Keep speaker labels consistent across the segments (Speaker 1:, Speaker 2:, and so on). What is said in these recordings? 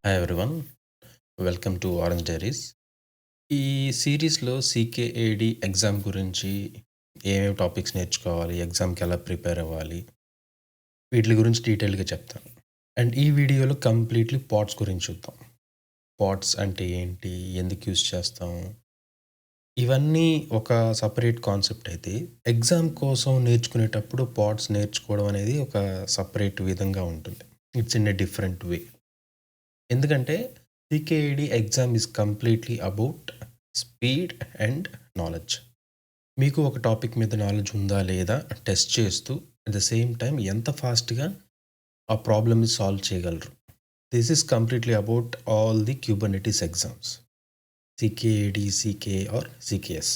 Speaker 1: Hi everyone. Welcome to orange diaries. ఈ సీరీస్‌లో సీకేఏడీ exam గురించి ఏమేమి టాపిక్స్ నేర్చుకోవాలి, ఎగ్జామ్‌కి ఎలా ప్రిపేర్ అవ్వాలి, వీటిలి గురించి డీటెయిల్‌గా చెప్తాను. అండ్ ఈ వీడియోలో కంప్లీట్‌లీ పాడ్స్ గురించి చూద్దాం. పాడ్స్ అంటే ఏంటి? ఎందుకు యూజ్ చేస్తాం? ఇవన్నీ ఒక సెపరేట్ కాన్సెప్ట్ అయితే, ఎగ్జామ్ కోసం నేర్చుకునేటప్పుడు పాడ్స్ నేర్చుకోవడం అనేది ఒక సెపరేట్ విధంగా ఉంటుంది. It's in a different way. ఎందుకంటే CKAD exam is completely about speed and knowledge. మీకు ఒక టాపిక్ మీద నాలెడ్జ్ ఉందా లేదా టెస్ట్ చేస్తూ అట్ ద సేమ్ టైం ఎంత ఫాస్ట్గా ఆ ప్రాబ్లమ్ని సాల్వ్ చేయగలరు. This is completely about all the Kubernetes exams, CKAD, CK or CKS.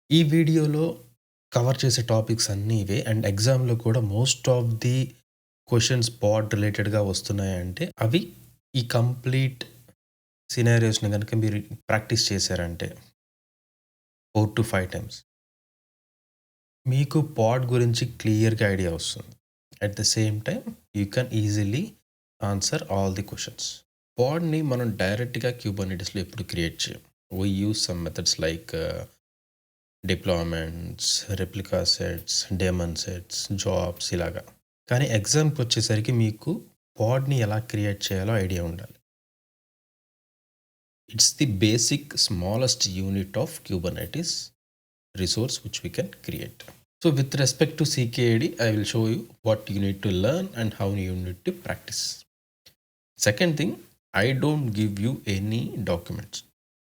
Speaker 1: ఈ వీడియోలో కవర్ చేసే టాపిక్స్ అన్నీ ఇవే. అండ్ ఎగ్జామ్లో కూడా మోస్ట్ ఆఫ్ ది క్వశ్చన్స్ పాడ్ రిలేటెడ్గా వస్తున్నాయంటే అవి ఈ కంప్లీట్ సినారియోస్ని కనుక మీరు ప్రాక్టీస్ చేశారంటే 4-5 టైమ్స్ మీకు పాడ్ గురించి క్లియర్గా ఐడియా వస్తుంది. At the same time you can easily answer all the questions. పాడ్ని మనం డైరెక్ట్గా క్యూబర్నెటీస్లో ఎప్పుడు క్రియేట్ చేయం. We use some methods like deployments, replica sets, daemon sets, jobs ఇలాగా. కానీ ఎగ్జామ్కి వచ్చేసరికి మీకు పాడ్ని ఎలా క్రియేట్ చేయాలో ఐడియా ఉండాలి. It's the basic smallest unit of Kubernetes resource which we can create. So with respect to CKAD, I will show you what you need to learn and how you need to practice. Second thing, I don't give you any documents,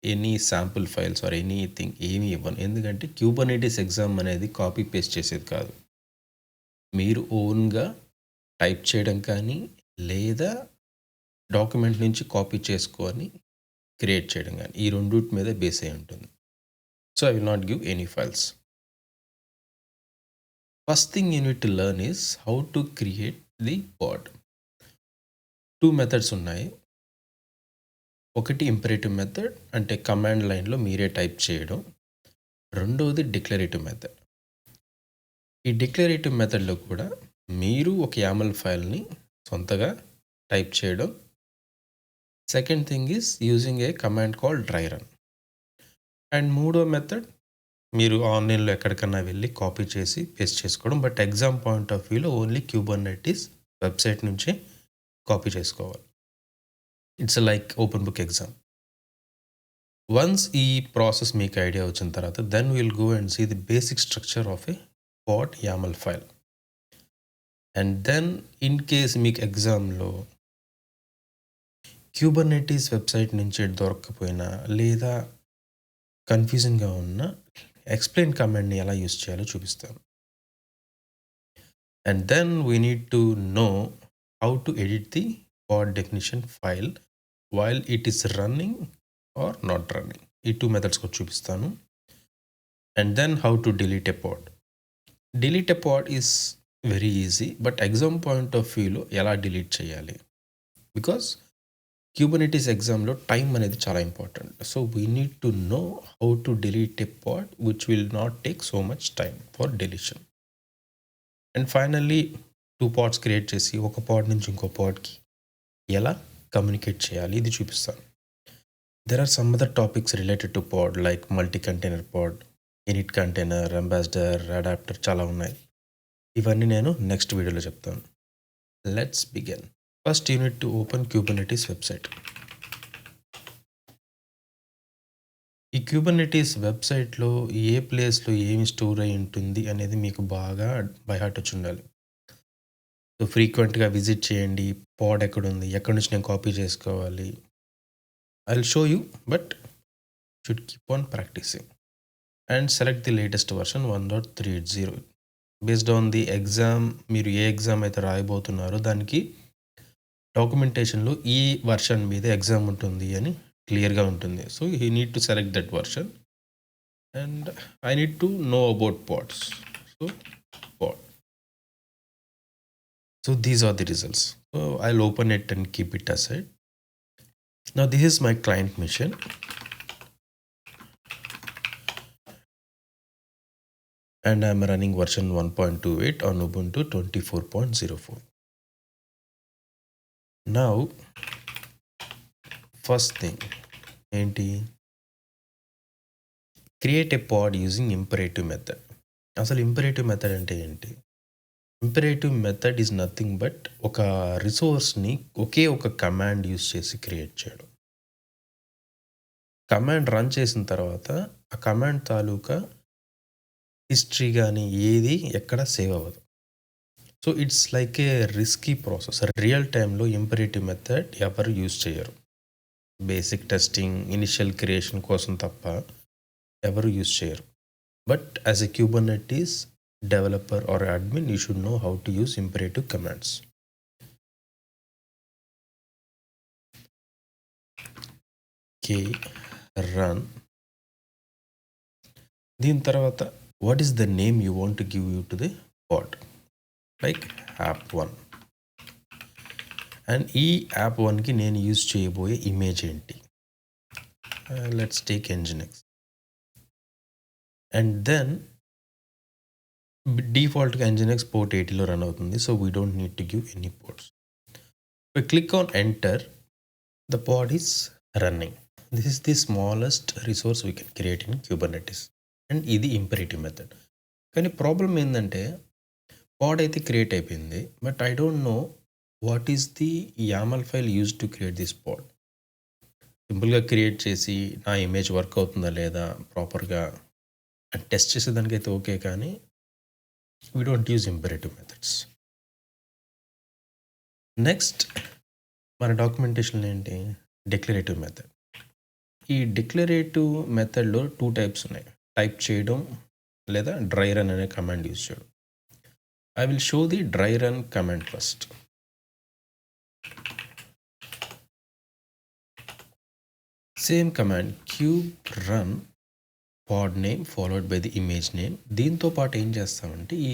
Speaker 1: any sample files or anything, ఏమి ఇవ్వను. ఎందుకంటే Kubernetes exam అనేది copy paste చేసేది కాదు. మీరు ఓన్గా type చేయడం కానీ లేదా డాక్యుమెంట్ నుంచి కాపీ చేసుకొని క్రియేట్ చేయడం కానీ ఈ రెండింటి మీద బేస్ అయి ఉంటుంది. So I will not give any files. First thing you need to learn is how to create the pod. 2 methods ఉన్నాయి. ఒకటి ఇంపరేటివ్ మెథడ్, అంటే కమాండ్ లైన్లో మీరే టైప్ చేయడం. రెండవది డిక్లరేటివ్ మెథడ్. ఈ డిక్లరేటివ్ మెథడ్లో కూడా మీరు ఒక YAML ఫైల్ని సొంతగా టైప్ చేయడం. Second thing is using a command called dry run. And మూడో మెథడ్ మీరు ఆన్లైన్లో ఎక్కడికన్నా వెళ్ళి కాపీ చేసి పేస్ట్ చేసుకోవడం. బట్ ఎగ్జామ్ పాయింట్ ఆఫ్ వ్యూలో ఓన్లీ క్యూబర్నెటీస్ వెబ్సైట్ నుంచే కాపీ చేసుకోవాలి. It's like open book exam. Once ఈ ప్రాసెస్ మీకు ఐడియా వచ్చిన తర్వాత then will go and see the basic structure of a pod YAML file. And then in case మీకు ఎగ్జామ్లో Kubernetes website నుంచి దొరకకపోయినా లేదా కన్ఫ్యూజన్గా ఉన్న ఎక్స్ప్లెయిన్ కమాండ్ని ఎలా యూస్ చేయాలో చూపిస్తాను. And then we need to know how to edit the pod definition file while it is running or not running. ఈ 2 methods కూడా చూపిస్తాను. And then how to delete a pod. Delete a pod is very easy, but exam point of వ్యూలో ఎలా delete చేయాలి? Because Kubernetes ఎగ్జామ్లో time అనేది చాలా important. So we need to know how to delete a pod which will not take so much time for deletion. And finally 2 pods create చేసి ఒక పాడ్ నుంచి ఇంకో పాడ్కి ఎలా కమ్యూనికేట్ చేయాలి ఇది చూపిస్తాను. There are some other topics related to pod like multi container pod, init container, ambassador, adapter చాలా ఉన్నాయి. ఇవన్నీ నేను నెక్స్ట్ వీడియోలో చెప్తాను. Let's begin. First you need to open Kubernetes website. ఈ క్యూబర్నెటీస్ వెబ్సైట్లో ఏ ప్లేస్లో ఏమి స్టోర్ అయి ఉంటుంది అనేది మీకు బాగా బై హార్ట్ వచ్చి ఉండాలి. సో ఫ్రీక్వెంట్గా విజిట్ చేయండి. పాడ్ ఎక్కడుంది, ఎక్కడి నుంచి నేను కాపీ చేసుకోవాలి. I will show you, but should keep on practising and select the latest version 1.3.0. Based on the exam, మీరు ఏ ఎగ్జామ్ అయితే రాయబోతున్నారో దానికి డాక్యుమెంటేషన్లో ఈ వర్షన్ మీద ఎగ్జామ్ ఉంటుంది అని క్లియర్గా ఉంటుంది. So you need to select that version and I need to know about pods. So pod. So these are the results. So I'll open it and keep it aside. Now this is my client mission. And I'm running version 1.28 on Ubuntu 24.04. Now first thing ఏంటి, create a pod using imperative method. అసలు imperative method అంటే ఏంటి? Imperative method is nothing but ఒక రిసోర్స్ని ఒకే ఒక command use చేసి create చేయడం. కమాండ్ రన్ చేసిన తర్వాత ఆ కమాండ్ తాలూకా హిస్టరీ కానీ ఏది ఎక్కడ సేవ్ అవ్వదు. So it's like A risky process. Real టైంలో ఇంపరేటివ్ మెథడ్ ఎవరు యూజ్ చేయరు. బేసిక్ టెస్టింగ్, ఇనిషియల్ క్రియేషన్ కోసం తప్ప ఎవరు యూజ్ చేయరు. But as a Kubernetes developer or admin, you should know how to use imperative commands. run. దీని తర్వాత what is the name you want to give you to the pod, like app1. And ఈ app1కి నేను use చేయబోయే image ఏంటి? Let's take Nginx. And then డిఫాల్ట్గా Nginx port 80లో run అవుతుంది. So we don't need to give any ports. We click on enter, the pod is running. This is the smallest resource we can create in Kubernetes. And ఇది imperative method. కానీ problem ఏంటంటే పాడ్ అయితే create అయిపోయింది, but I don't know what is the YAML file use to create this పాడ్. సింపుల్గా create చేసి నా image work అవుతుందా లేదా ప్రాపర్గా టెస్ట్ చేసేదానికైతే ఓకే, కానీ we don't use imperative methods. Next మన డాక్యుమెంటేషన్లో ఏంటి? Declarative method. ఈ డిక్లరేటివ్ మెథడ్లో 2 టైప్స్ ఉన్నాయి. టైప్ చేయడం లేదా డ్రై రన్ అనే కమాండ్ యూజ్ చేయడం. I will show the dry run command first. Same command kube run pod name followed by the image name. దీంతో పాటు ఏం చేస్తామంటే ఈ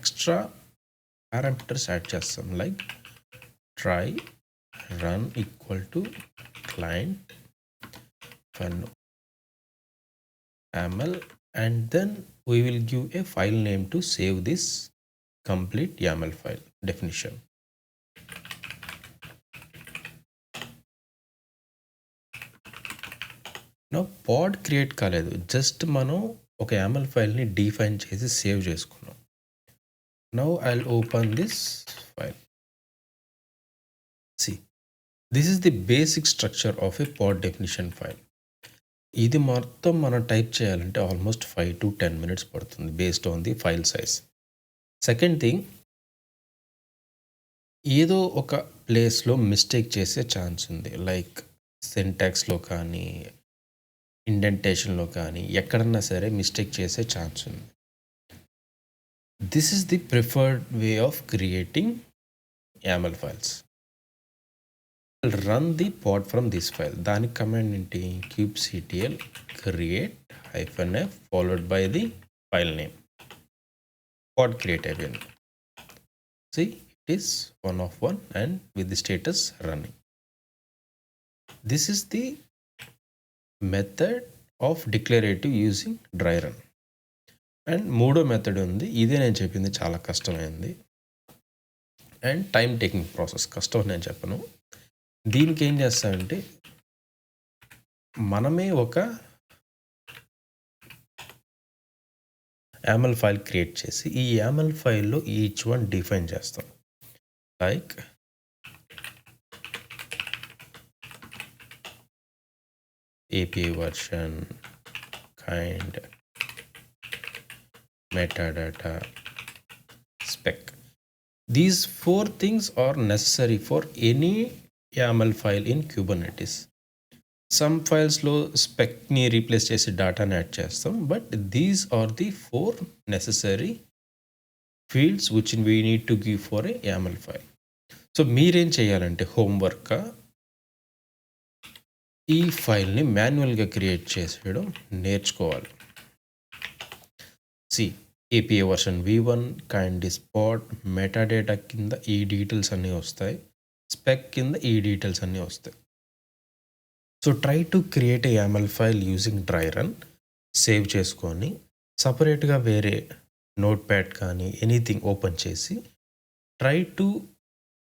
Speaker 1: ఎక్స్ట్రా పారామీటర్స్ యాడ్ చేస్తాం. Like try run equal to client fun YAML, and then we will give a file name to save this complete YAML file definition. Now pod create కాలేదు, just మనం ఒక YAML ఫైల్ని define చేసి save చేసుకున్నాం. Now I'll open this file. See, this is the basic structure of a pod definition file. ఇది మొత్తం మనం type చేయాలంటే ఆల్మోస్ట్ 5 to 10 minutes పడుతుంది based on the file size. Second thing, ఏదో ఒక ప్లేస్లో మిస్టేక్ చేసే ఛాన్స్ ఉంది. లైక్ సింటాక్స్లో కానీ ఇండెంటేషన్లో కానీ ఎక్కడన్నా సరే మిస్టేక్ చేసే ఛాన్స్ ఉంది. This is the preferred way of creating YAML files. Run the pod from this file. దానికి కమాండ్ ఏంటి? kubectl create -f followed by the file name. Pod create అయిపోయింది. See, it is 1 of 1 and with the status running. This is the method of declarative using dry run. And మూడో method ఉంది, ఇదే నేను చెప్పింది చాలా కష్టమైంది and time taking process. కష్టం నేను చెప్పను. దీనికి ఏం చేస్తామంటే మనమే ఒక YAML ఫైల్ క్రియేట్ చేసి ఈ YAML ఫైల్లో ఈచ్ వన్ డిఫైన్ చేస్తాం. Like API version, kind, metadata, spec. These 4 things are necessary for any YAML file in Kubernetes. Some files లో స్పెక్ని రీప్లేస్ చేసి డేటాని యాడ్ చేస్తాం, but these are the 4 necessary fields which we need to give for a YAML file. So మీరేం చేయాలంటే హోంవర్క్గా ఈ ఫైల్ని మాన్యువల్గా క్రియేట్ చేసేయడం నేర్చుకోవాలి. See API version v1, kind is pod, metadata కింద ఈ డీటెయిల్స్ అన్నీ వస్తాయి, స్పెక్ కింద ఈ డీటెయిల్స్ అన్నీ వస్తాయి. So try to create a YAML file using dry run. Save చేసుకొని సపరేట్గా వేరే నోట్ ప్యాడ్ కానీ ఎనీథింగ్ ఓపెన్ చేసి try to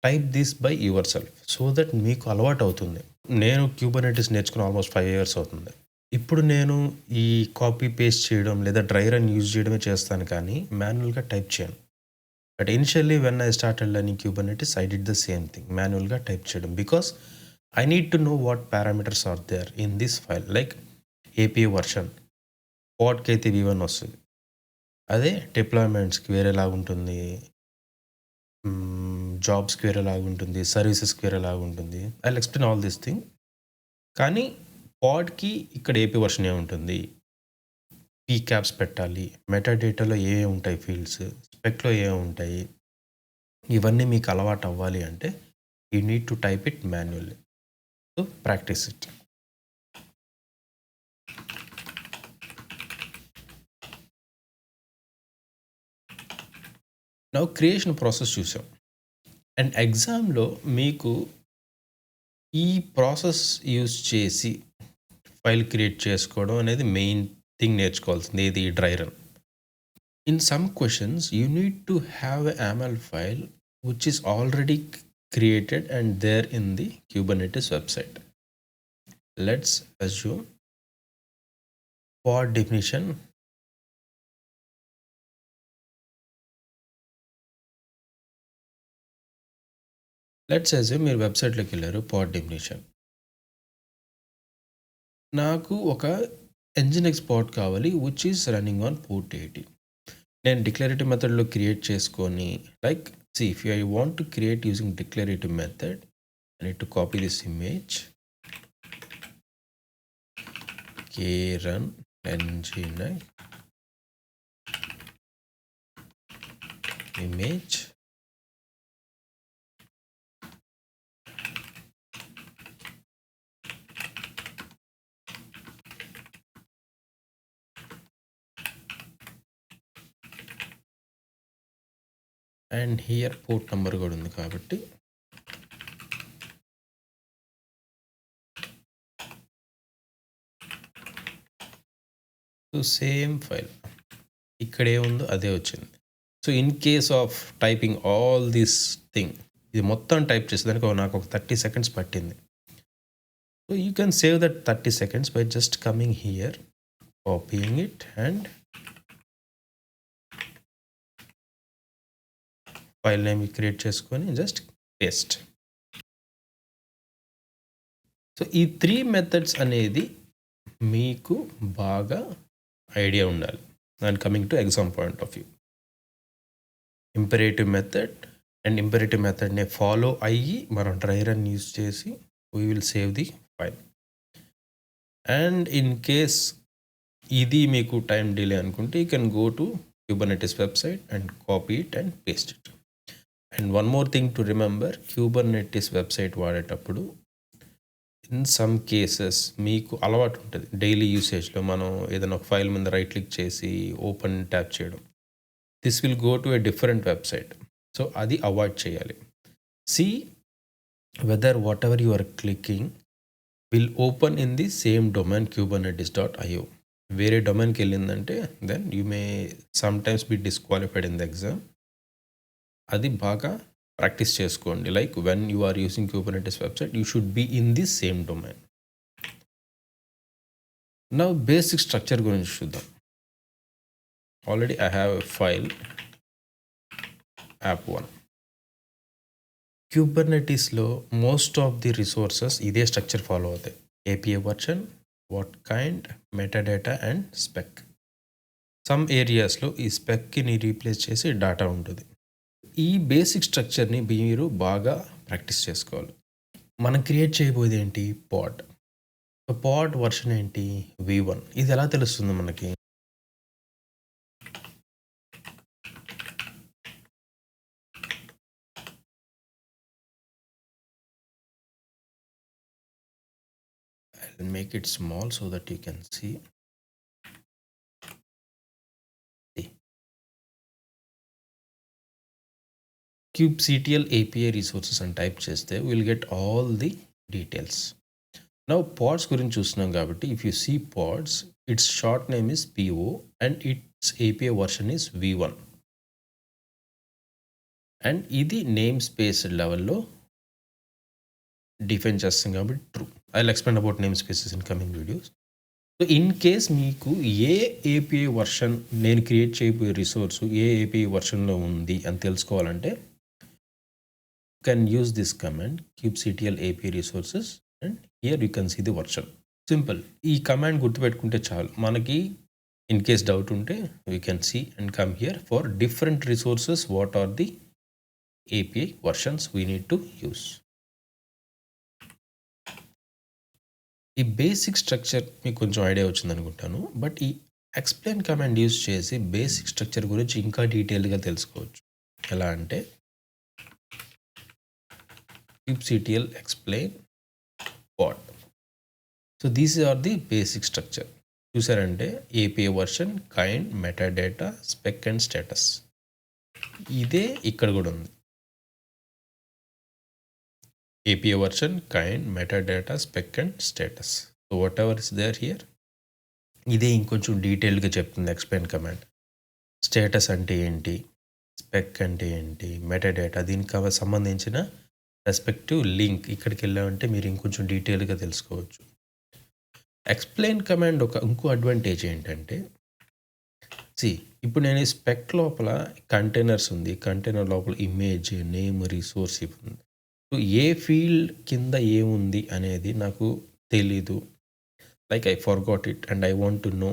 Speaker 1: type this by your self so that మీకు అలవాటు అవుతుంది. నేను క్యూబర్నెటిస్ నేర్చుకుని ఆల్మోస్ట్ 5 ఇయర్స్ అవుతుంది. ఇప్పుడు నేను ఈ కాపీ పేస్ట్ చేయడం లేదా డ్రై రన్ యూజ్ చేయడమే చేస్తాను కానీ మాన్యువల్‌గా టైప్ చేయను. But initially when I started learning Kubernetes I did the same thing. మాన్యువల్‌గా టైప్ చేయడం. Because I need to know what parameters are there in this file. Like API version పాడ్‌కి అయితే V1 వస్తది. అదే డిప్లాయ్‌మెంట్స్‌కి వేరేలాగుంటుంది. జాబ్స్‌కి వేరేలాగుంటుంది. సర్వీసెస్‌కి వేరేలాగుంటుంది. I will explain all this thing. కానీ పాడ్‌కి ఇక్కడ ఏపీ వర్షన్ ఏముంటుంది? పీ క్యాప్స్ పెట్టాలి. మెటా డేటాలో ఏమేమి ఉంటాయి ఫీల్డ్స్, స్పెక్‌లో ఏముంటాయి? ఇవన్నీ మీకు అలవాటు అవ్వాలి అంటే you need to type it manually. So practice it. Now creation process చూసాం. అండ్ ఎగ్జామ్‌లో మీకు ఈ ప్రాసెస్ యూజ్ చేసి ఫైల్ క్రియేట్ చేసుకోవడం అనేది మెయిన్ థింగ్ నేర్చుకోవాల్సింది. ఏది? Dry run. In some questions you need to have a YAML file which is already created and there in the Kubernetes website. Let's assume pod definition. Let's assume మీరు వెబ్సైట్లోకి వెళ్ళారు. పాడ్ definition. నాకు ఒక nginx పాడ్ కావాలి which is running on port 80. నేను declarative మెథడ్లో create చేసుకొని like see if I want to create using declarative method I need to copy this image krun nginx image and here port number కూడా ఉంది కాబట్టి so same file ఇక్కడ ఏముందో అదే వచ్చింది. So in case of typing all this thing ఇది మొత్తం type చేసేదానికి నాకు ఒక 30 seconds పట్టింది. So you can save that 30 seconds by just coming here, copying it and file name create చేసుకొని జస్ట్ పేస్ట్. సో ఈ 3 మెథడ్స్ అనేది మీకు బాగా ఐడియా ఉండాలి. And coming to exam point of view, imperative method and imperative మెథడ్ని follow అయ్యి మనం dry run use చేసి we will save the file. And in case ఇది మీకు టైం డిలే అనుకుంటే you can go to Kubernetes website and copy it and paste it. And one more thing to remember, Kubernetes website వాడేటప్పుడు in some cases మీకు అలవాటు ఉంటుంది daily యూసేజ్లో మనం ఏదైనా ఒక ఫైల్ మీద రైట్ క్లిక్ చేసి ఓపెన్ ట్యాప్ చేయడం. This will go to a different website. So అది అవాయిడ్ చేయాలి. See whether whatever you are clicking will open in the same domain kubernetes.io. వేరే డొమైన్కి వెళ్ళిందంటే then you may sometimes be disqualified in the exam. అది బాగా practice చేసుకోండి. Like when you are using Kubernetes website you should be in the same domain. నా basic structure గురించి చూద్దాం. Already I have a file app1. Kubernetesలో most of the resources ఇదే structure follow అవుతాయి. API version, what kind, metadata and spec. Some ఏరియాస్లో ఈ స్పెక్ని replace చేసి data ఉంటుంది. ఈ బేసిక్ స్ట్రక్చర్ని మీరు బాగా ప్రాక్టీస్ చేసుకోవాలి. మనం క్రియేట్ చేయబోయేది ఏంటి? పాడ్. పాడ్ వర్షన్ ఏంటి? V1. ఇది ఎలా తెలుస్తుంది మనకి? I'll make it small so that you can see. kubectl API resources అని టైప్ చేస్తే will get all the details. Now pods గురించి చూస్తున్నాం కాబట్టి if you see pods it's short name is PO and it's API version is V1. And ఇది name space లెవెల్‌లో define చేస్తాం కాబట్టి true. I will explain about name spaces in coming videos. So, in case మీకు ఏ API version నేను create చేయబోయే resource ఏ API వర్షన్‌లో ఉంది అని తెలుసుకోవాలంటే can use this command kubectl API resources and here you can see the version. Simple. ఈ కమాండ్ గుర్తుపెట్టుకుంటే చాలు. మనకి ఇన్ కేస్ డౌట్ ఉంటే we can see and come here for different resources what are the API versions we need to use. ఈ basic structure మీకు కొంచెం idea వచ్చిందనుకుంటాను. But ఈ ఎక్స్‌ప్లెయిన్ కమాండ్ యూజ్ చేసి బేసిక్ స్ట్రక్చర్ గురించి ఇంకా డీటెయిల్‌గా తెలుసుకోవచ్చు. ఎలా అంటే kubectl explain pod. So these are the basic structure. చూసారంటే API version, kind, metadata, spec and status. ఇదే ఇక్కడ కూడా ఉంది. API version, kind, metadata, spec and status. So whatever is there here ఇదే ఇంకొంచెం డీటెయిల్డ్గా చెప్తుంది ఎక్స్‌ప్లెయిన్ కమాండ్. స్టేటస్ అంటే ఏంటి, స్పెక్ అంటే ఏంటి, మెటాడేటా దీనికి సంబంధించిన రెస్పెక్టివ్ లింక్ ఇక్కడికి వెళ్ళామంటే మీరు ఇంకొంచెం డీటెయిల్గా తెలుసుకోవచ్చు. ఎక్స్‌ప్లెయిన్ కమాండ్ ఇంకో అడ్వాంటేజ్ ఏంటంటే ఇప్పుడు నేను ఈ స్పెక్ లోపల కంటైనర్స్ ఉంది. కంటైనర్ లోపల ఇమేజ్, నేమ్, రిసోర్స్ ఉంది. సో ఏ ఫీల్డ్ కింద ఏముంది అనేది నాకు తెలీదు. Like I forgot it and I want to know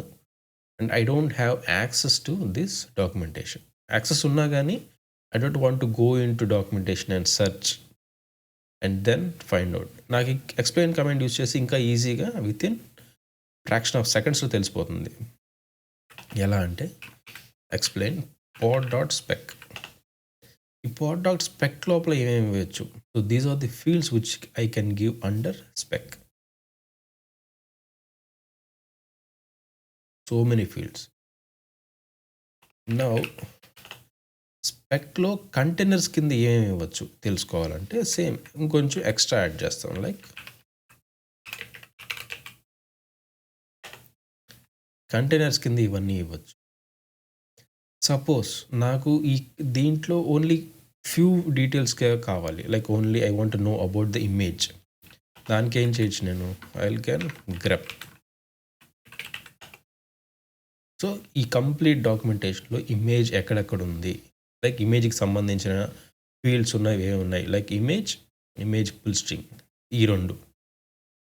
Speaker 1: and I don't have access to this documentation. Access ఉన్నా కానీ I don't want to go into documentation and search and then find out. నాకు explain command use చేసి ఇంకా ఈజీగా with in fraction of సెకండ్స్లో తెలిసిపోతుంది. ఎలా అంటే ఎక్స్‌ప్లెయిన్ pod.spec. ఈ pod.spec లోపల ఏమేమి ఇవ్వచ్చు. So these are the fields which I can give under spec. So many fields. Now స్పెక్లో కంటైనర్స్ కింద ఏమేమి ఇవ్వచ్చు తెలుసుకోవాలంటే సేమ్ ఇంకొంచెం ఎక్స్ట్రా యాడ్ చేస్తాం. లైక్ కంటైనర్స్ కింద ఇవన్నీ ఇవ్వచ్చు. సపోజ్ నాకు దీంట్లో ఓన్లీ ఫ్యూ డీటెయిల్స్కే కావాలి. Like only I want know about the image. దానికి ఏం చేయొచ్చు నేను ఐ కెన్ గ్రెప్. సో ఈ కంప్లీట్ డాక్యుమెంటేషన్లో ఇమేజ్ ఎక్కడెక్కడ ఉంది, లైక్ ఇమేజ్కి సంబంధించిన ఫీల్డ్స్ ఉన్నవి ఏమున్నాయి, లైక్ ఇమేజ్ ఫుల్ స్ట్రింగ్, ఈ రెండు.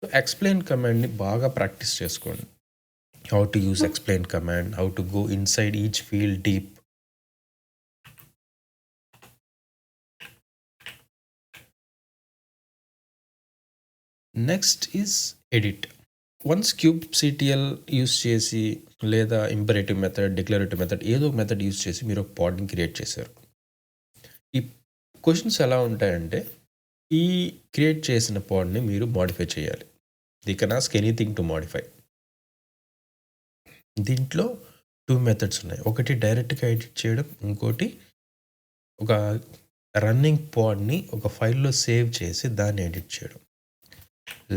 Speaker 1: సో ఎక్స్‌ప్లెయిన్ కమాండ్ని బాగా ప్రాక్టీస్ చేసుకోండి. How to use explain command, how to go inside each field deep. Next is edit. Once kubectl use చేసి లేదా ఇంపరేటివ్ మెథడ్, డిక్లరేటివ్ మెథడ్ ఏదో ఒక మెథడ్ యూస్ చేసి మీరు ఒక పాడ్ని క్రియేట్ చేశారు. ఈ క్వశ్చన్స్ ఎలా ఉంటాయంటే ఈ క్రియేట్ చేసిన పాడ్ని మీరు మాడిఫై చేయాలి. They can ask anything to modify. దీంట్లో 2 మెథడ్స్ ఉన్నాయి. ఒకటి డైరెక్ట్గా ఎడిట్ చేయడం, ఇంకోటి ఒక రన్నింగ్ పాడ్ని ఒక ఫైల్లో సేవ్ చేసి దాన్ని ఎడిట్ చేయడం.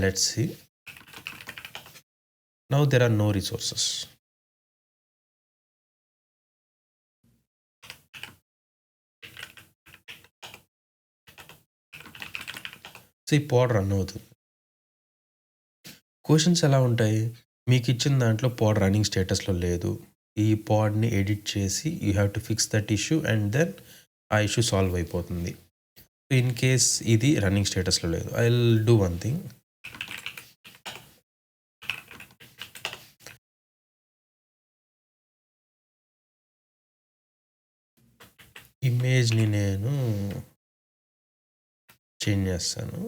Speaker 1: Let's see. Now there are no resources. So ఈ పాడ్ రన్ అవుతుంది. క్వశ్చన్స్ ఎలా ఉంటాయి, మీకు ఇచ్చిన దాంట్లో పాడ్ రన్నింగ్ స్టేటస్లో లేదు, ఈ పాడ్ని ఎడిట్ చేసి you have to fix that issue and then ఆ ఇష్యూ సాల్వ్ అయిపోతుంది. ఇన్ కేస్ ఇది రన్నింగ్ స్టేటస్లో లేదు, I will do one thing. ఇమేజ్ని నేను చేంజ్ చేస్తాను.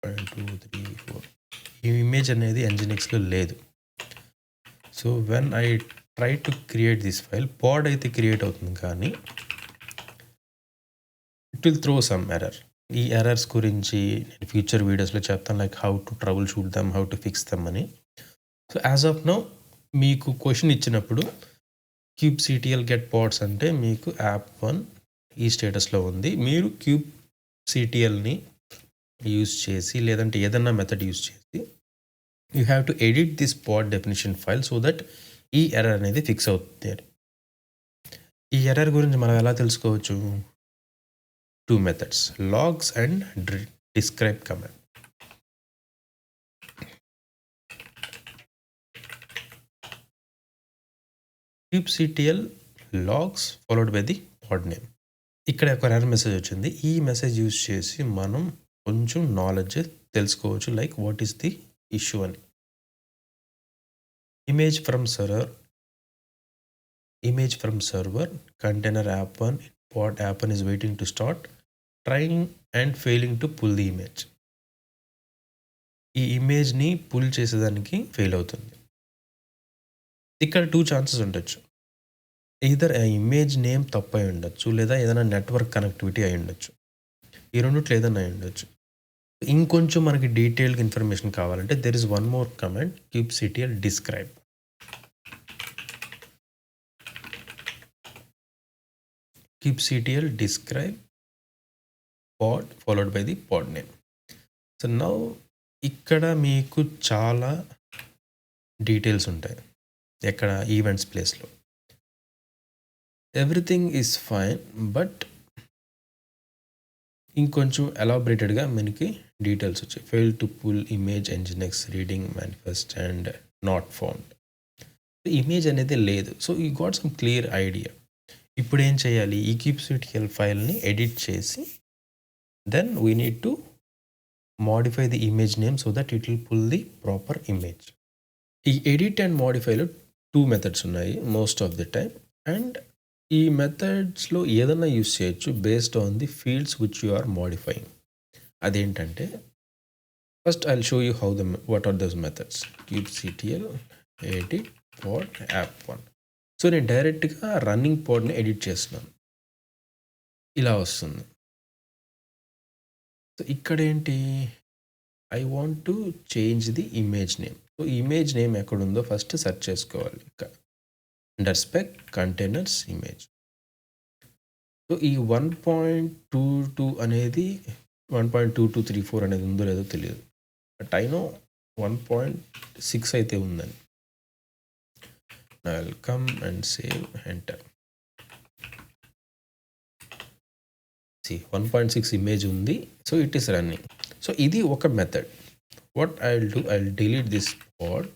Speaker 1: 1 2 3 4. ఈ ఇమేజ్ అనేది nginxలో లేదు. So when I try to create this file, pod అయితే క్రియేట్ అవుతుంది కానీ it will throw some error. ఈ ఎర్రర్స్ గురించి నేను ఫ్యూచర్ వీడియోస్లో చెప్తాను, like how to troubleshoot them, how to fix them అని. సో యాజ్ ఆఫ్ నౌ మీకు క్వశ్చన్ ఇచ్చినప్పుడు kubectl గెట్ పాడ్స్ అంటే మీకు యాప్ 1 ఈ స్టేటస్లో ఉంది. మీరు kubectlని యూజ్ చేసి లేదంటే ఏదన్నా మెథడ్ యూజ్ చేసి you have to edit this pad definition file so that ఈ ఎర్రర్ అనేది ఫిక్స్ అవుతుంది. ఈ ఎర్రర్ గురించి మనం ఎలా తెలుసుకోవచ్చు, two methods, logs and describe command. kubectl logs followed by the pod name. ఇక్కడ ఒక ఎర్రర్ మెసేజ్ వచ్చింది. ఈ మెసేజ్ యూజ్ చేసి మనం కొంచెం నాలెడ్జ్ తెలుసుకోవచ్చు, like what is the issue అని. image from server container app1 pod app1 is waiting to start, trying and failing to pull the image. ఈ ఇమేజ్ని పుల్ చేసేదానికి ఫెయిల్ అవుతుంది. ఇక్కడ 2 ఛాన్సెస్ ఉండొచ్చు. ఈదర్ ఆ ఇమేజ్ నేమ్ తప్పు అయి ఉండొచ్చు, లేదా ఏదైనా నెట్వర్క్ కనెక్టివిటీ అయి ఉండొచ్చు. ఈ రెండిట్లో ఏదైనా అయి ఉండొచ్చు. ఇంకొంచెం మనకి డీటెయిల్గా ఇన్ఫర్మేషన్ కావాలంటే there is one more command, kubectl describe. kubectl describe pod followed by the pod name. So now ఇక్కడ మీకు చాలా డీటెయిల్స్ ఉంటాయి. ఎక్కడ ఈవెంట్స్ ప్లేస్లో ఎవ్రీథింగ్ ఈజ్ ఫైన్, బట్ ఇంకొంచెం ఎలాబరేటెడ్గా మనకి డీటెయిల్స్ వచ్చాయి. Fail to pull image nginx reading manifest and not found. Image అనేది లేదు. So you got some clear idea. ఇప్పుడు ఏం చేయాలి, ఈ kubectl ఫైల్ని ఎడిట్ చేసి then we need to modify the image name so that it will pull the proper image. ఈ edit and మోడిఫైలో 2 మెథడ్స్ ఉన్నాయి most of the time, and ఈ మెథడ్స్లో ఏదైనా యూస్ చేయొచ్చు based on the fields which you are modifying. అదేంటంటే first I will show you what are those methods. kubectl edit pod app1. సో నేను డైరెక్ట్గా రన్నింగ్ పోడ్ని ఎడిట్ చేస్తున్నాను, ఇలా వస్తుంది. సో ఇక్కడ ఏంటి, I want to change the image name. So image name ఎక్కడుందో ఫస్ట్ సెర్చ్ చేసుకోవాలి. అండర్స్పెక్ కంటైనర్స్ ఇమేజ్. సో ఈ 1.22 అనేది 1.2234 అనేది ఉందో లేదో తెలియదు, బట్ ఐ నో 1.6 అయితే ఉందని. I will come and save enter. 1.6 image ఉంది. So it is running. So ఇది ఒక method. What I will do, I will delete this pod.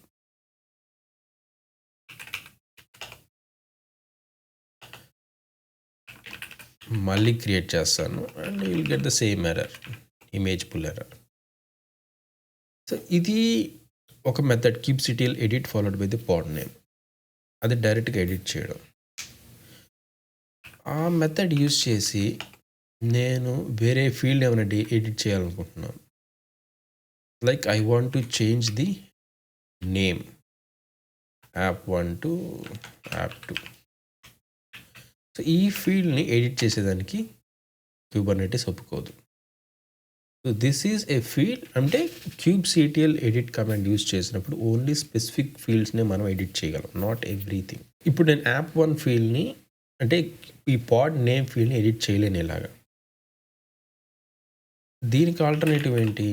Speaker 1: మళ్ళీ క్రియేట్ చేస్తాను and you will get the same error, image pull error. So ఇది ఒక method, kubectl edit followed by the pod name. అది డైరెక్ట్గా edit చేయడం. ఆ method use చేసి నేను వేరే ఫీల్డ్ ఏమైనా ఎడిట్ చేయాలనుకుంటున్నాను. Like I want to change the name app1 to app2. So ఈ ఫీల్డ్ని ఎడిట్ చేసేదానికి kubernetes ఒప్పుకోదు. So this is a field. అంటే kubectl ఎడిట్ కమాండ్ యూజ్ చేసినప్పుడు ఓన్లీ స్పెసిఫిక్ ఫీల్డ్స్నే మనం ఎడిట్ చేయగలం, నాట్ ఎవ్రీథింగ్. ఇప్పుడు నేను app1 ఫీల్డ్ని, అంటే ఈ పాడ్ నేమ్ ఫీల్డ్ని ఎడిట్ చేయలేను ఇలాగా. దీనికి ఆల్టర్నేటివ్ ఏంటి,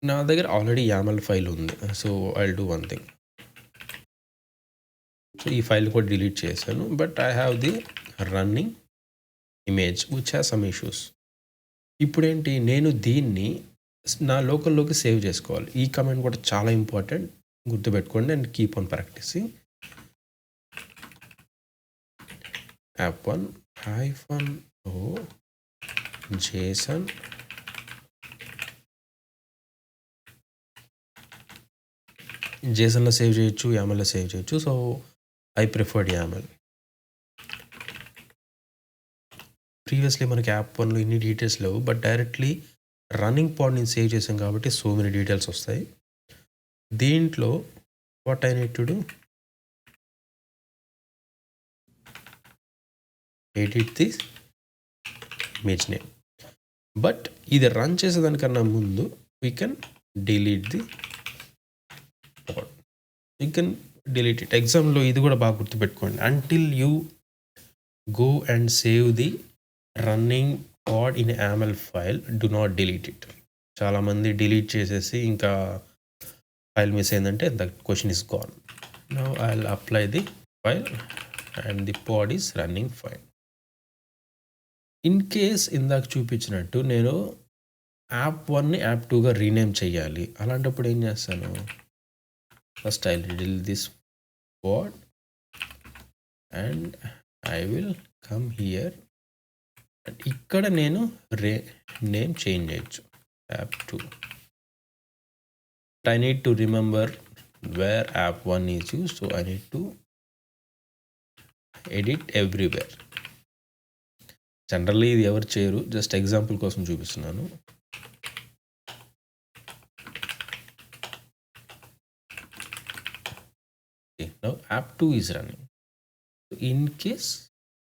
Speaker 1: నా దగ్గర ఆల్రెడీ YAML ఫైల్ ఉంది. So I will do one thing. So ఈ ఫైల్ కూడా డిలీట్ చేశాను, but I have the running image which has some issues. ఇప్పుడేంటి, నేను దీన్ని నా లోకల్లోకి సేవ్ చేసుకోవాలి. ఈ కమాండ్ కూడా చాలా ఇంపార్టెంట్, గుర్తుపెట్టుకోండి and keep on practising. app1 -o json జేసన్లో సేవ్ చేయొచ్చు, YAMLలో సేవ్ చేయొచ్చు. So I preferred YAML. ప్రీవియస్లీ మనకి app1లో ఇన్ని డీటెయిల్స్ లేవు, బట్ డైరెక్ట్లీ రన్నింగ్ పాడ్ నేను సేవ్ చేశాను కాబట్టి సో మెనీ డీటెయిల్స్ వస్తాయి. దీంట్లో what I need to do, edit this image name. But ఇది రన్ చేసేదానికన్నా ముందు we can delete the pod. You can delete it. ఎగ్జామ్లో ఇది కూడా బాగా గుర్తుపెట్టుకోండి. Until you go and save the running pod in YAML file, do not delete it. చాలామంది delete చేసేసి ఇంకా ఫైల్ మిస్ అయిందంటే the question is gone. Now I will apply the file and the pod is running file. In case ఇందాక చూపించినట్టు నేను app 1ని app 2గా rename చేయాలి. అలాంటప్పుడు ఏం చేస్తాను? First I will delete this pod and I will come here. ఇక్కడ నేను నేమ్ చేంజ్ చేయొచ్చు. App 2. I need to remember where app 1 is used, so I need to edit everywhere. Generally ఇది ఎవరు చేయరు, జస్ట్ ఎగ్జాంపుల్ కోసం చూపిస్తున్నాను. Now app 2 is running. In case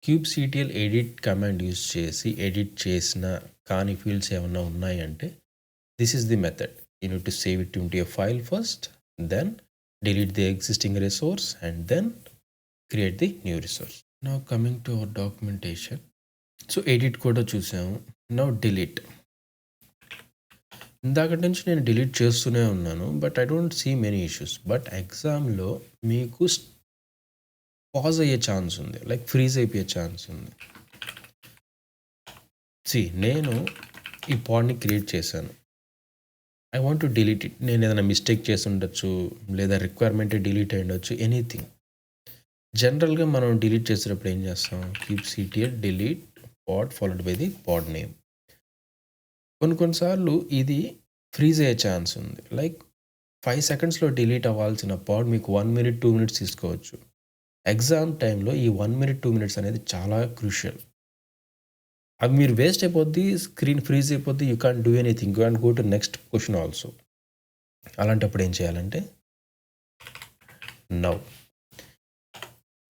Speaker 1: kubectl edit command use చేసి edit చేసిన కానీ fields ఏమన్నా ఉన్నాయంటే this is the method. You need to save it into a file first, then delete the existing resource and then create the new resource. Now coming to our documentation. So edit కూడా చూసాము. Now delete. ఇందాకటి నుంచి నేను delete చేస్తూనే ఉన్నాను, but I don't see many issues. But ఎగ్జామ్లో మీకు pause అయ్యే ఛాన్స్ ఉంది, లైక్ ఫ్రీజ్ అయిపోయే ఛాన్స్ ఉంది. నేను ఈ పాడ్ని క్రియేట్ చేశాను. I want to delete it. నేను ఏదైనా మిస్టేక్ చేసి ఉండొచ్చు, లేదా రిక్వైర్మెంటే డిలీట్ అయి ఉండొచ్చు, ఎనీథింగ్. జనరల్గా మనం డిలీట్ చేసేటప్పుడు ఏం చేస్తాం? kubectl delete pod followed by the pod name. కొన్నిసార్లు ఇది ఫ్రీజ్ అయ్యే ఛాన్స్ ఉంది, లైక్ 5 సెకండ్స్లో డిలీట్ అవ్వాల్సిన పాడ్ మీకు 1 minute 2 minutes తీసుకోవచ్చు. ఎగ్జామ్ టైంలో ఈ 1 minute 2 minutes అనేది చాలా క్రూషియల్. అవి మీరు వేస్ట్ అయిపోద్ది, స్క్రీన్ ఫ్రీజ్ అయిపోద్ది, you can do anything, you can go to next question also. అలాంటప్పుడు ఏం చేయాలంటే నౌ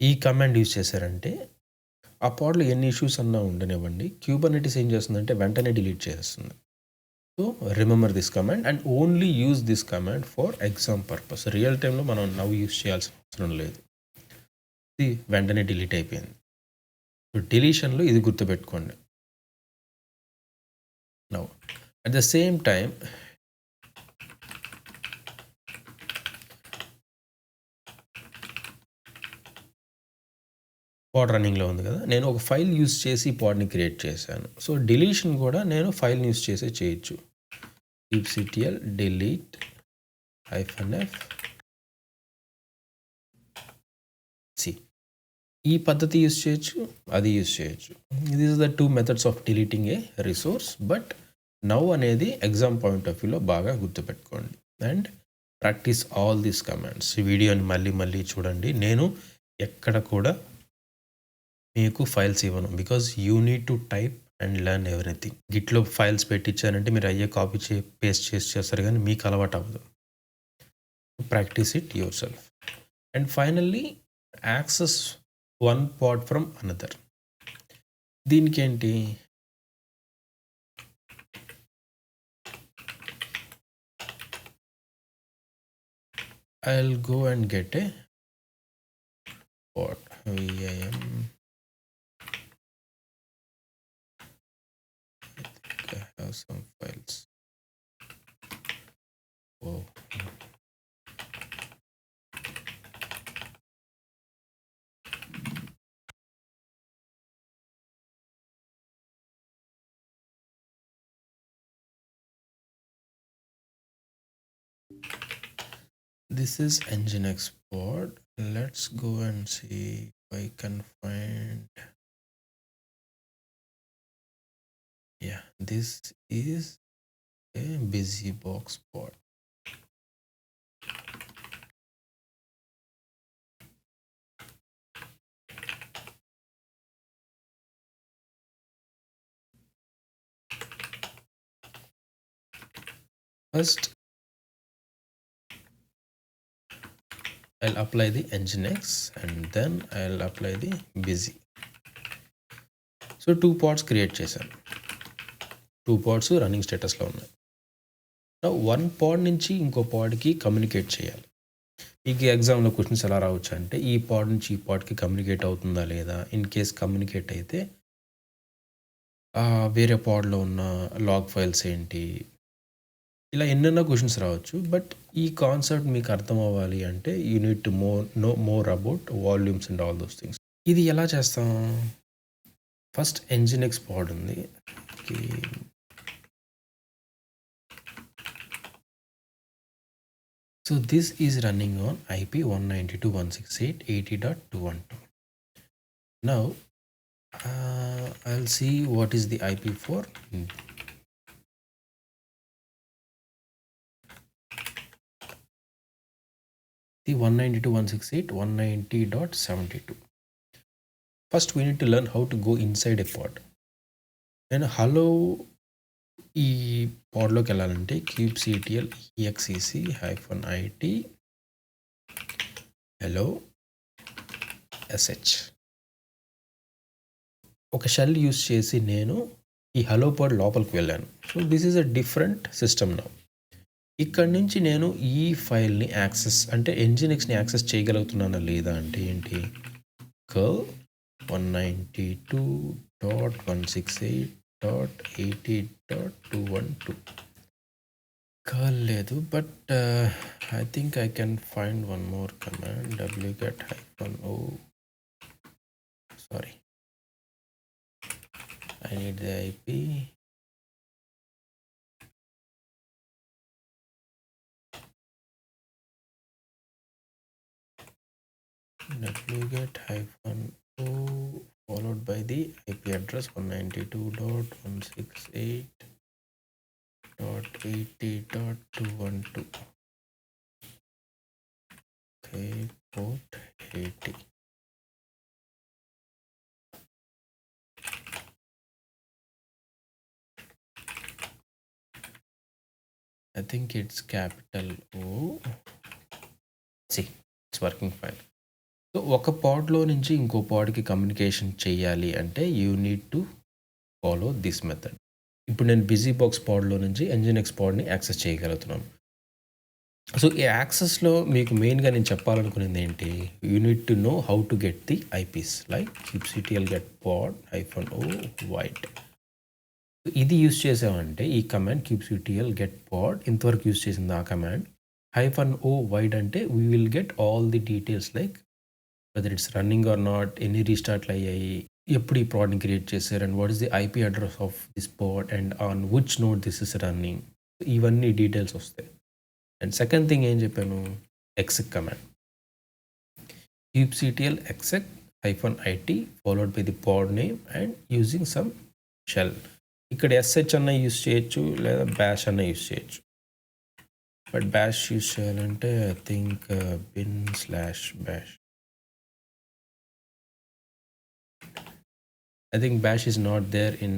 Speaker 1: ఈ కమాండ్ యూజ్ చేశారంటే ఆ పాడ్లో ఎన్ని ఇష్యూస్ అన్నా ఉండనివ్వండి, క్యూబర్నెటిస్ ఏం చేస్తుందంటే వెంటనే డిలీట్ చేస్తుంది. So remember this command and only use this command for exam purpose. Real టైంలో మనం నవ్ యూజ్ చేయాల్సిన అవసరం లేదు. ఇది వెంటనే డిలీట్ అయిపోయింది. సో డిలీషన్లో ఇది గుర్తుపెట్టుకోండి. Now at the same time pod రన్నింగ్లో ఉంది కదా, నేను ఒక ఫైల్ యూజ్ చేసి పాడ్ని క్రియేట్ చేశాను. సో డిలీషన్ కూడా నేను ఫైల్ యూజ్ చేసే చేయొచ్చు. kubectl delete -f. ఈ పద్ధతి యూజ్ చేయొచ్చు, అది యూజ్ చేయొచ్చు. This is the 2 methods of deleting A resource. But now అనేది ఎగ్జామ్ పాయింట్ ఆఫ్ వ్యూలో బాగా గుర్తుపెట్టుకోండి and practice all these commands. ఈ వీడియోని మళ్ళీ చూడండి. నేను ఎక్కడ కూడా మీకు ఫైల్స్ ఇవ్వను, because you need to type and learn everything. గిట్లో ఫైల్స్ పెట్టించారంటే మీరు అయ్యే కాపీ పేస్ట్ చేస్తారు, కానీ మీకు అలవాటు అవ్వదు. Practice it yourself. And finally access one pod from another. దీనికి ఏంటి? I'll go and get a pod. VIM. I have some files. Oh. This is Nginx pod. Let's go and see if I can find. Yeah, this is a BusyBox pod. First, I'll apply the Nginx and then I'll apply the Busy. So 2 pods create చేశాను. 2 pods running స్టేటస్లో ఉన్నాయి. 1 pod నుంచి ఇంకో పాడ్కి communicate చేయాలి. మీకు ఎగ్జామ్లో questions ఎలా రావచ్చు అంటే ఈ పాడ్ నుంచి ఈ పాడ్కి కమ్యూనికేట్ అవుతుందా లేదా, ఇన్ కేస్ కమ్యూనికేట్ అయితే వేరే పాడ్లో ఉన్న లాగ్ ఫైల్స్ ఏంటి, ఇలా ఎన్నెన్నో క్వశ్చన్స్ రావచ్చు. బట్ ఈ కాన్సెప్ట్ మీకు అర్థం అవ్వాలి అంటే you need to no more about volumes and all those things. ఇది ఎలా చేస్తాం? ఫస్ట్ nginx pod ఉంది. Okay. So this is running on IP 192.168.80.212. Now I'll see what is the IP for the 192.168.190.72. First we need to learn how to go inside a pod. And hello ఈ పాడ్లోకి వెళ్ళాలంటే kubectl exec-it hello sh ఒక shell use చేసి నేను ఈ hello పాడ్ లోపలికి వెళ్ళాను. So this is a different system now. ఇక్కడ నుంచి నేను ఈ ఫైల్ని యాక్సెస్ అంటే nginxని యాక్సెస్ చేయగలుగుతున్నానా లేదా అంటే ఏంటి, curl 192.168.80.212 curl లేదు, but I think I can find one more command wget -o. Sorry, I need the IP. wget -o followed by the IP address 192.168.80.212. Okay, port 80. I think it's capital O. See, it's working fine. So ఒక పాడ్లో నుంచి ఇంకో పాడ్కి communication చేయాలి అంటే you need to follow this method. ఇప్పుడు నేను busy box పాడ్లో నుంచి nginx పాడ్ని access చేయగలుగుతున్నాను. So ఈ యాక్సెస్లో మీకు మెయిన్గా నేను చెప్పాలనుకునేది ఏంటి, you need to know how to get the eyepiece like kubectl get pod -o void. ఇది యూస్ చేసామంటే ఈ కమాండ్ kubectl get pod ఇంతవరకు యూస్ చేసింది ఆ కమాండ్. -o void అంటే we will get all the details like whether it's running or not, ఎన్ని రీస్టార్ట్లు అయ్యాయి, ఎప్పుడు ఈ పాడ్ని క్రియేట్ చేశారు, and what is the IP address of this pod and on which node this is running, ఇవన్నీ details వస్తాయి. And second thing ఏం చెప్పాను, exec command kubectl exec -it followed by the pod name and using some shell. ఇక్కడ sh అన్న use చేయొచ్చు లేదా bash అన్న use చేయొచ్చు, బట్ బ్యాష్ యూస్ చేయాలంటే I think bin/bash. I think bash is not there in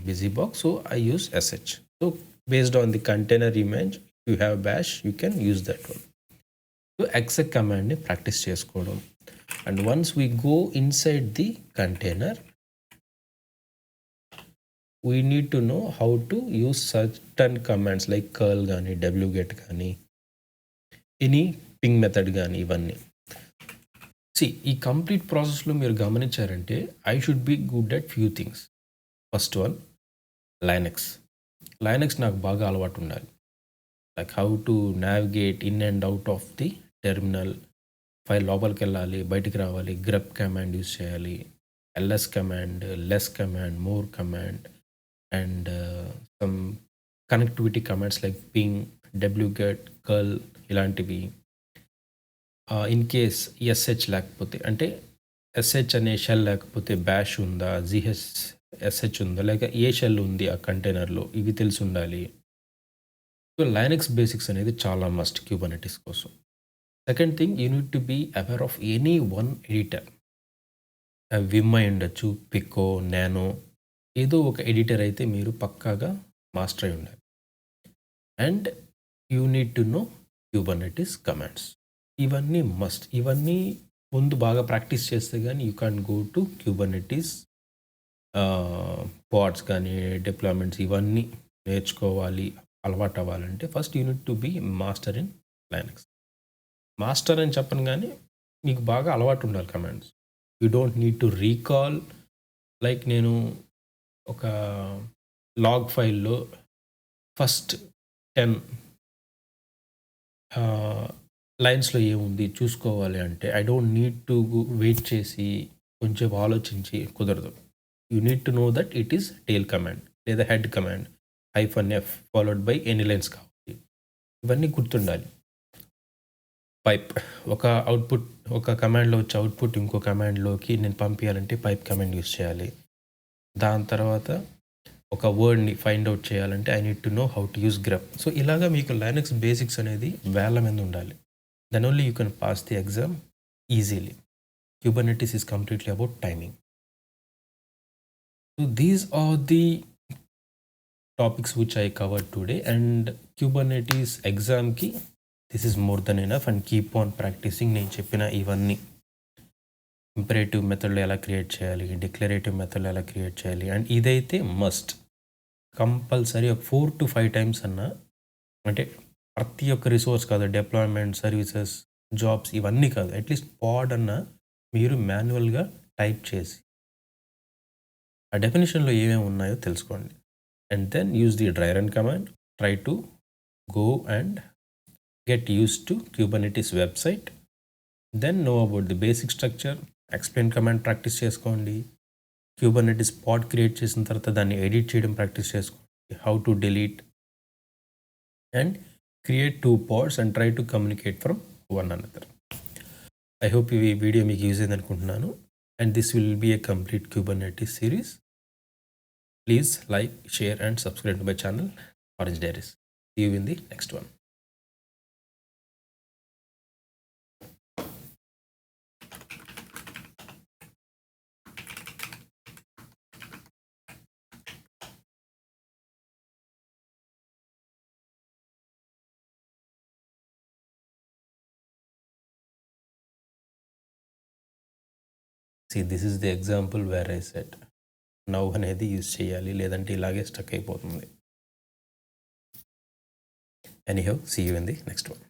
Speaker 1: BusyBox, so I use sh. So based on the container image, if you have bash, you can use that one. So exec command ni practice chesukodam, and once we go inside the container, we need to know how to use certain commands like curl gaani, wget gaani, any ping method gaani, ivanni. ఈ complete ప్రాసెస్లో మీరు గమనించారంటే I should be good at few things. First one, Linux నాకు బాగా అలవాటు ఉండాలి. Like how to navigate in and out of the terminal, file లోపలికి వెళ్ళాలి, బయటికి రావాలి, గ్రెప్ కమాండ్ యూస్ చేయాలి, ls command, less command, more command, and some connectivity commands like ping, wget, curl ఇలాంటివి. ఇన్ కేస్ sh లేకపోతే, అంటే sh అనే shell లేకపోతే బ్యాష్ ఉందా, sh ఉందా, లేక ఏ షెల్ ఉంది ఆ కంటైనర్లో, ఇవి తెలిసి ఉండాలి. సో లైనక్స్ బేసిక్స్ అనేది చాలా మస్ట్ క్యూబర్నెటిస్ కోసం. Second thing, you need to be aware of any one editor. Vim అయి ఉండొచ్చు, పికో, నానో, ఏదో ఒక ఎడిటర్ అయితే మీరు పక్కాగా మాస్టర్ అయి ఉండాలి. And you need to know Kubernetes commands. ఇవన్నీ మస్ట్. ఇవన్నీ ముందు బాగా ప్రాక్టీస్ చేస్తే కానీ you can go to Kubernetes pods కానీ డిప్లాయ్మెంట్స్ ఇవన్నీ నేర్చుకోవాలి, అలవాటు అవ్వాలంటే first you need to be master in Linux. Master అని చెప్పను కానీ మీకు బాగా అలవాటు ఉండాలి commands. You don't need to recall. Like నేను ఒక లాగ్ ఫైల్లో ఫస్ట్ 10 లైన్స్లో ఏముంది చూసుకోవాలి అంటే I don't need to wait చేసి కొంచెం ఆలోచించి కుదరదు. You need to know that it is tail command లేదా head command -f followed by any lines కావాలి. ఇవన్నీ గుర్తుండాలి. పైప్ ఒక అవుట్పుట్ ఒక కమాండ్లో వచ్చే అవుట్పుట్ ఇంకో కమాండ్లోకి నేను పంపించాలంటే పైప్ కమాండ్ యూస్ చేయాలి. దాని తర్వాత ఒక వర్డ్ని ఫైండ్ అవుట్ చేయాలంటే I need to know how to use grep. So ఇలాగా మీకు లైనక్స్ బేసిక్స్ అనేది వేల మీద ఉండాలి. Then only you can pass the exam easily. Kubernetes is completely about timing. So these are the topics which I covered today, and Kubernetes exam ki this is more than enough, and keep on practicing. నేను చెప్పిన ఇవన్నీ imperative మెథడ్లో ఎలా create చేయాలి, declarative మెథడ్లో ఎలా create చేయాలి, and ఇదైతే మస్ట్ కంపల్సరీ ఒక 4 to 5 టైమ్స్ అన్నా, అంటే ప్రతి ఒక్క రిసోర్స్ కాదు, డిప్లాయ్మెంట్, సర్వీసెస్, జాబ్స్ ఇవన్నీ కాదు, అట్లీస్ట్ పాడ్ అన్నా మీరు మాన్యువల్గా టైప్ చేసి ఆ డెఫినేషన్లో ఏమేమి ఉన్నాయో తెలుసుకోండి. And then use the dry run command. Try to go and get use to Kubernetes website. Then know about the basic structure. Explain command practice చేసుకోండి. Kubernetes పాడ్ క్రియేట్ చేసిన తర్వాత దాన్ని ఎడిట్ చేయడం ప్రాక్టీస్ చేసుకోండి. How to delete and create 2 pods and try to communicate from one another. I hope ఈ video మీకు use అయింది అనుకుంటున్నాను. And this will be a complete Kubernetes series. Please like, share and subscribe to my channel, Orange Diaries. See you in the next one. See, this is the example where I said now అనేది use చేయాలి, లేదంటే ఇలాగే stuck అయిపోతుంది. Anyhow, see you in the next one.